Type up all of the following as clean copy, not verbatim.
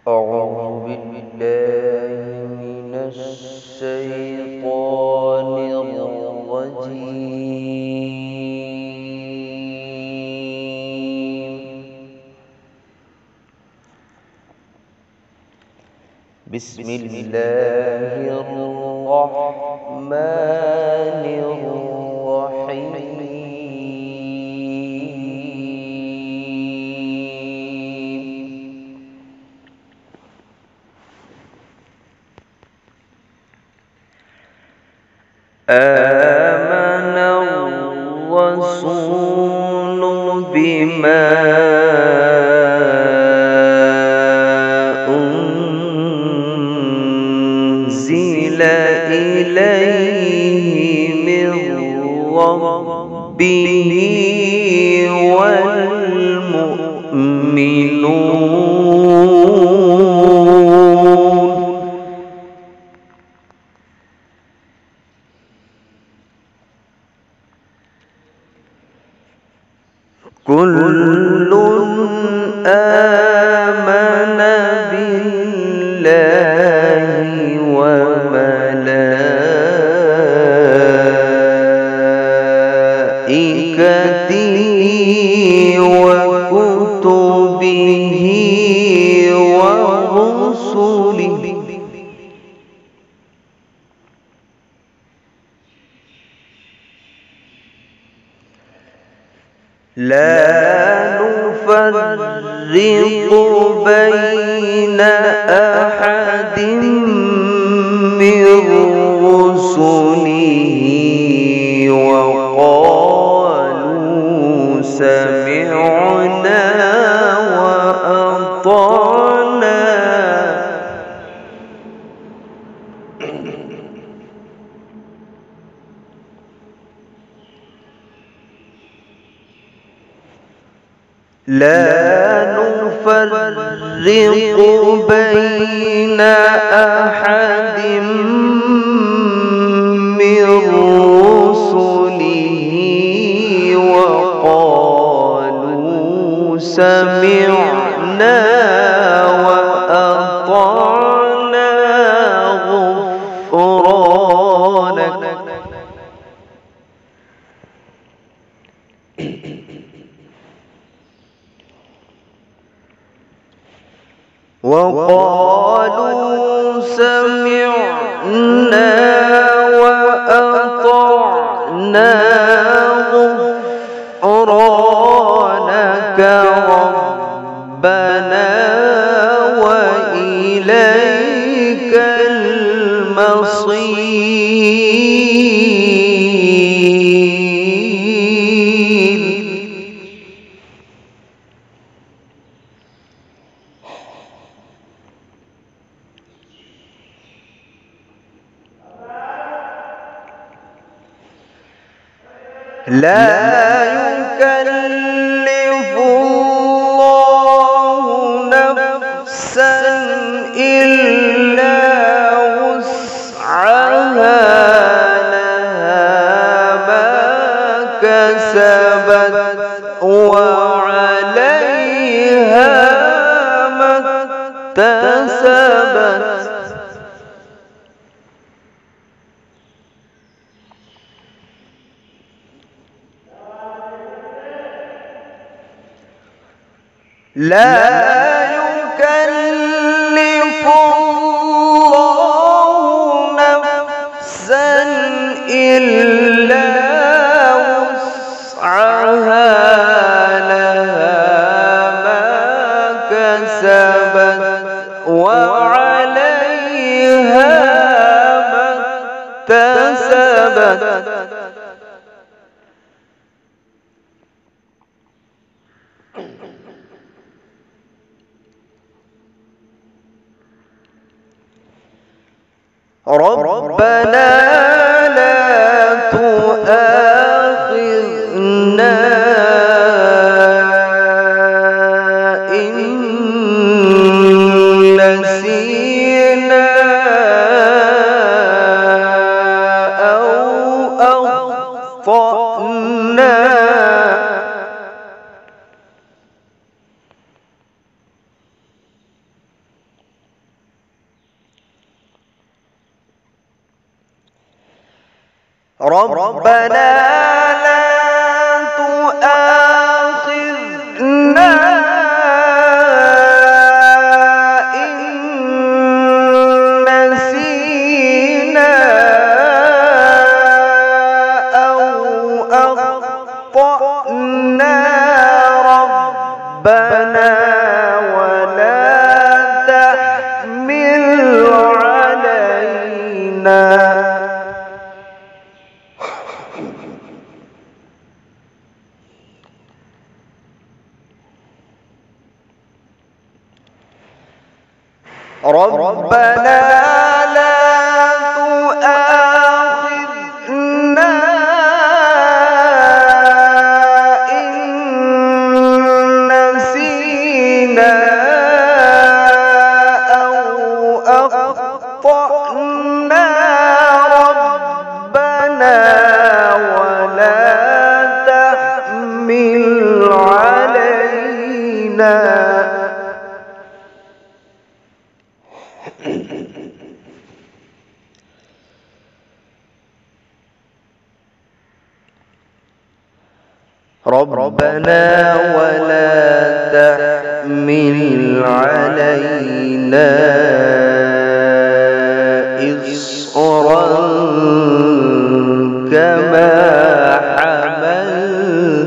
أعوذ بالله من الشيطان الرجيم. بسم الله الرحمن الرحيم. آمن الرسول بما أنزل إليه من ربه والمؤمنون كل آمن بالله وملائكته وكتبه ورسله لا نفرق بين أحد من رسله وقالوا سمعنا وأطعنا لا نفرق بين أحد من رسله وقالوا سمعنا وأطعنا غفرانك وقالوا سمعنا وأطعنا غفرانك ربنا وإليك المصير. لا يكلف الله نفسا إلا وسعها لها ما كسبت وعليها ما اكتسبت. لا يكلف الله نفسا إلا وسعها لها ما كسبت وعليها ما اكتسبت. ربنا لا تؤاخذنا إن نسينا أو أخطأنا ربنا لا تؤاخذنا إن نسينا أو أخطأنا ربنا ولا تحمل علينا ربنا لا تؤاخذنا إن نسينا أو أخطأنا ربنا ولا تحمل علينا ربنا ولا تحمل علينا إصرا كما حملته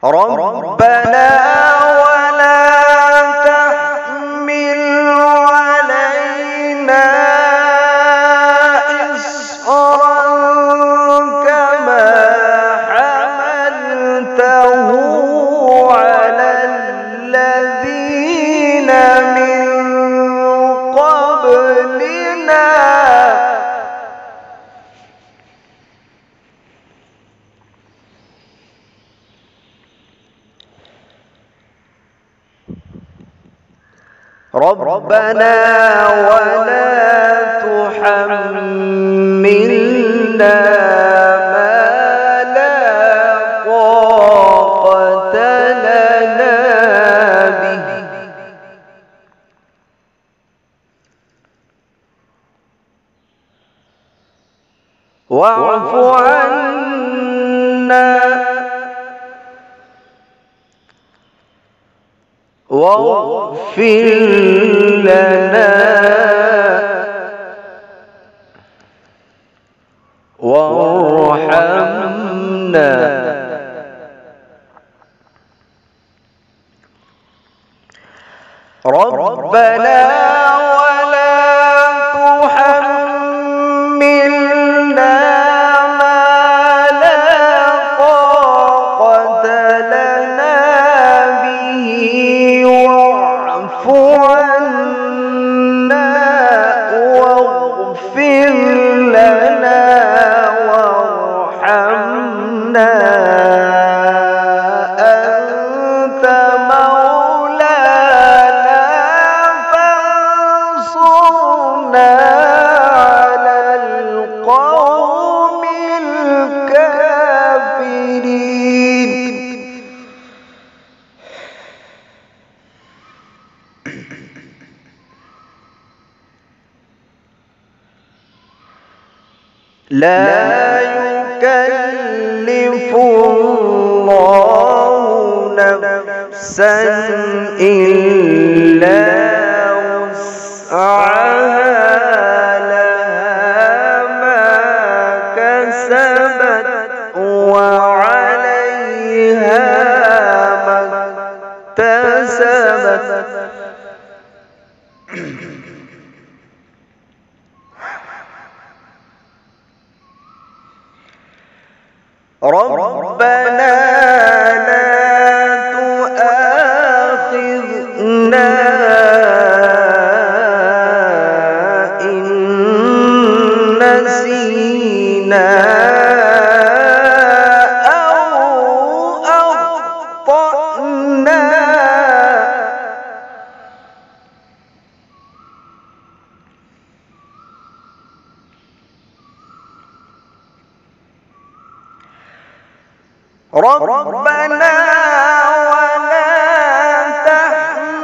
ربنا ولا تحمل علينا إصرا كما حملته على الذين من قبلنا ربنا ولا تحملنا ما لا طاقة لنا به واعف عنا واغفر لنا وارحمنا ربنا ولا تحملنا ما لا طاقة لنا به واعف عنا واغفر لنا وارحمنا أنت مولانا فانصرنا على القوم الكافرين لا يكلف الله نفسا إلا وسعها لها ما كسبت وعليها ما اكتسبت ربنا لا تؤاخذنا إن نسينا أو أخطأنا ربنا ولا تحمل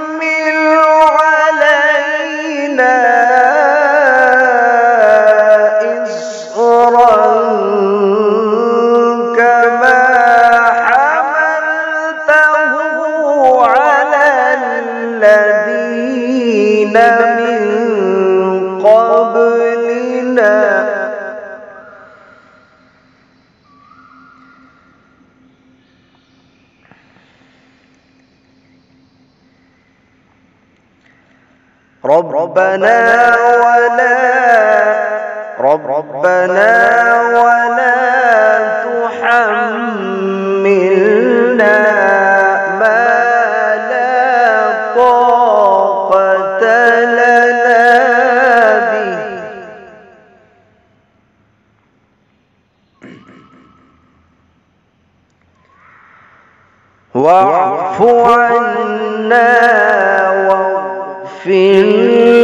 إصرا كما حملته على الذين من قبلنا ربنا ولا تحملنا ما لا طاقة لنا به واعف عنا واغفر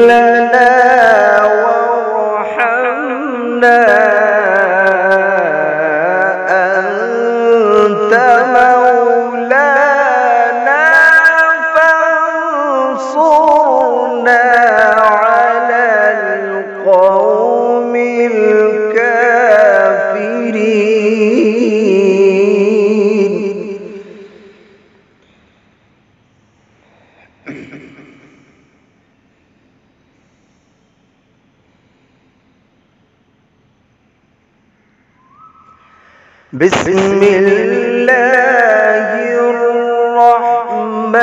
لنا وارحمنا أنت مولانا فانصرنا على القوم الكافرين بسم الله الرحمن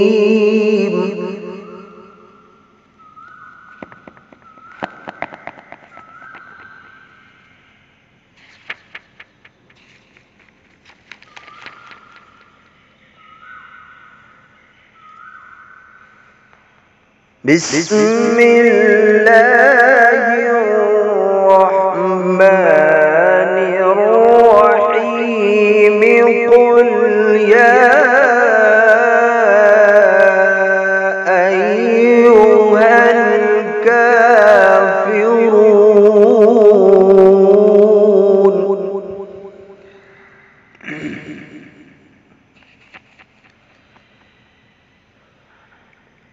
الرحيم بسم الله الرحمن الرحيم قل يا أيها الكافرون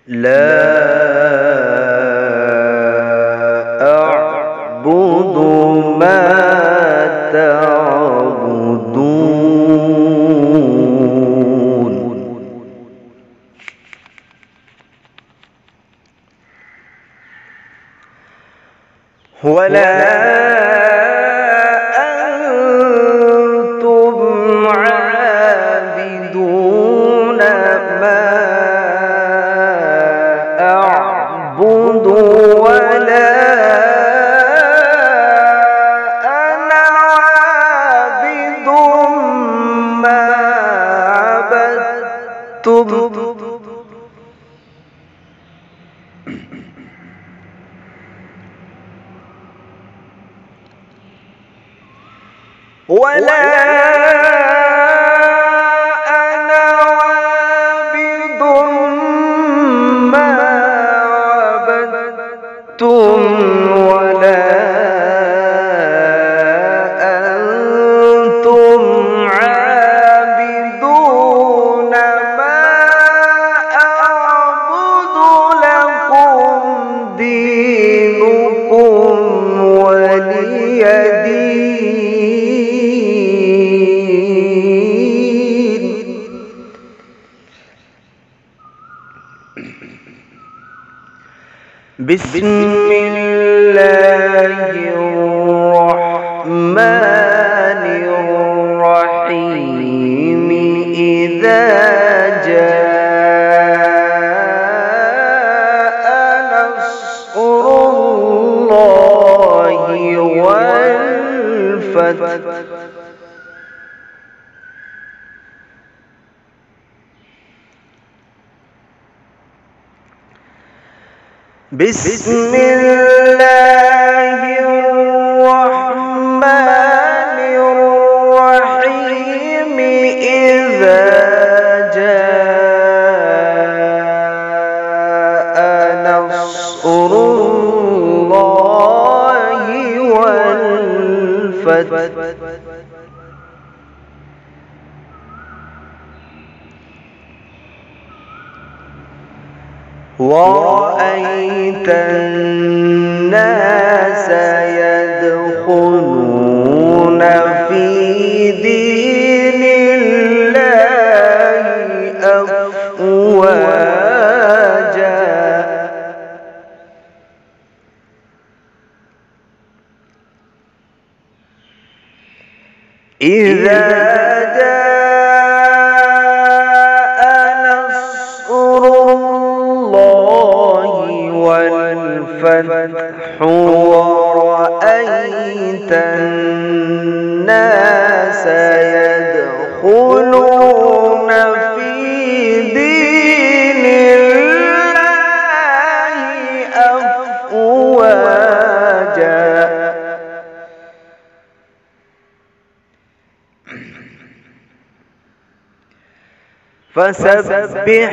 لا أعبد ما تعبدون ولا أنتم عابدون ما أعبد ولا أنا عابد ما عبدتم ولا أنا عابد ما عبدتم ولا أنتم عابدون ما أعبد لكم دينكم ولي دين بسم الله الرحمن الرحيم إذا جاء نصر الله والفتح بسم الله الرحمن الرحيم إذا جاء نصر الله والفتح ورأيت الناس يدخلون في دين الله أفواجا إذا جاء نصر الله والفتح ورأيت الناس يدخلون في دين الله أفواجا فسبح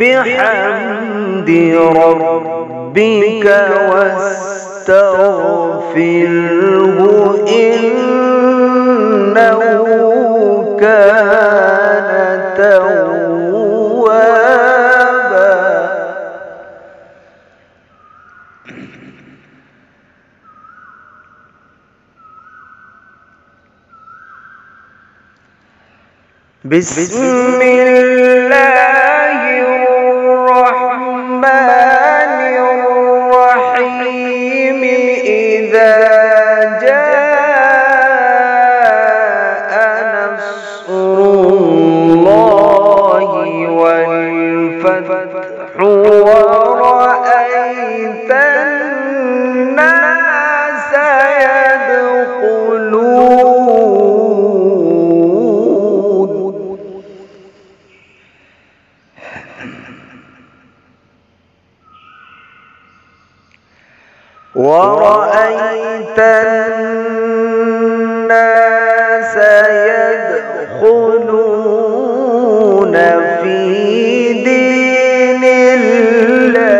بحمد ربك واستغفره إنه كان توابا بسم الله الرحمن الرحيم إذا جاء نصر الله والفتح ورأيت الناس يدخلون في دين الله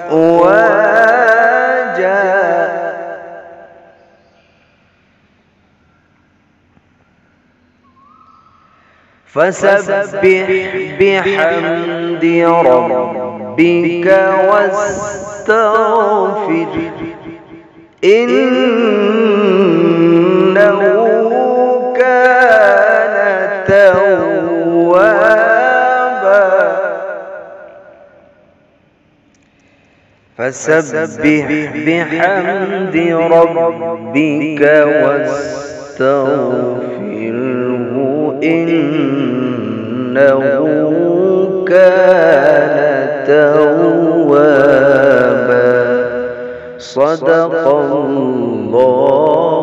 أفواجا فسبح بحمد ربك واستغفر إنه كان توابا فسبح بحمد ربك واستغفره إنه كان توابا صدق الله